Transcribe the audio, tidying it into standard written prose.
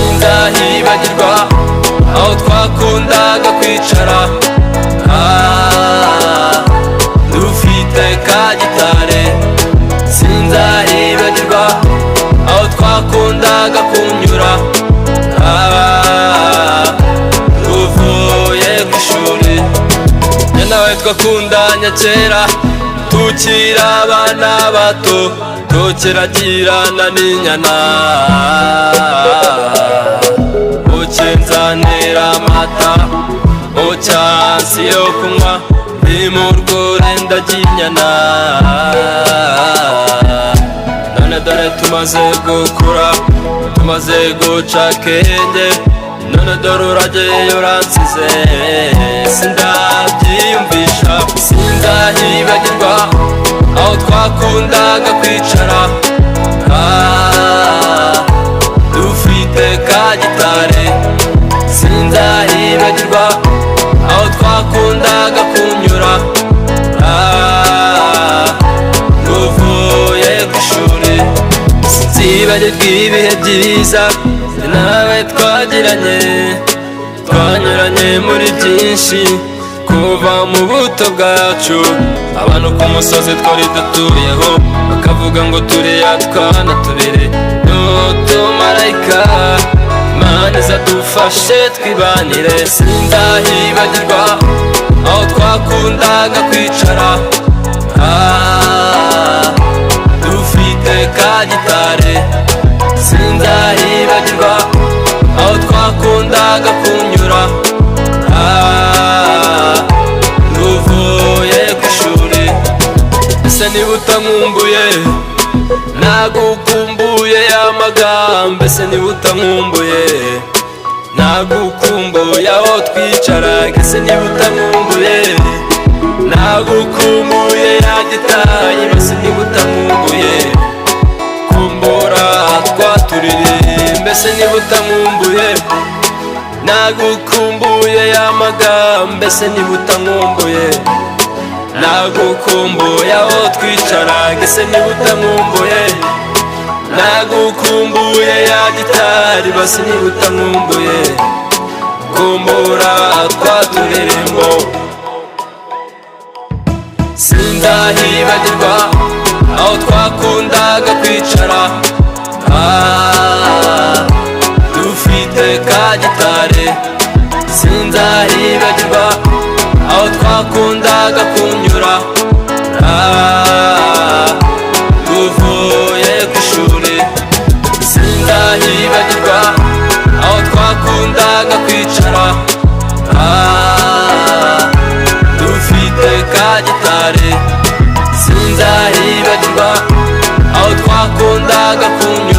Sindahibagirwa aho twakundaga kwicara dufite ka gitare. Sinzahibagirwa aho twakundaga kunyura tuvuye ku ishuri. Njye nawe twakundanye kera tukiri abana bato, tukiragirana n'inyana. Ukinzanira amata mu cyansi yo kunywa, ndi mu rwuri ndagiye inyana. None dore tumaze gukura, tumaze guca akenge, none dore uragiye uransize. Sindabyiyumvisha, sindahibagirwa aho twakundaga kwicara dufite ka gitare. Sinzahibagirwa aho twakundaga kunyura tuvuye ku ishuri. Sinzibagirwa ibihe byiza nawe twagiranye, twanyuranye muri byinshi kuva mu buto bwacu. Abantu ku musozi twari dutuyeho bakavuga ngo turiya twana tubiri n'utumarayika, Imana izadufashe twibanire. Sindahibagirwa aho twakundaga kwicara dufite ka gitare. Sinzahibagirwa aho twakundaga kunyura tuvuye ku ishuri. Ese niba utankumbuye nagukumbuye ya magambo. Ese niba utankumbuye nagukumbuye aho twicaraga. Ese niba utankumbuye nagukumbuye ya gitari. Ese niba utankumbuye kumbura twaturirimba. Ese niba utankumbuye nagukumbuye ya magambo. Ese niba utankumbuye nagukumbuye aho twicaraga. Ese niba utankumbuye nagukumbuye ya gitari. Basi niba utankumbuye kumbura twaturirimbo. Sindahibagirwa aho twakundaga kwicara dufite ka gitare. Sinzahibagirwa aho twakundaga kunyura tuvuye ku ishuri. Sindahibagirwa aho twakundaga kwicara dufite ka gitare. Sinzahibagirwa aho twakundaga kunyura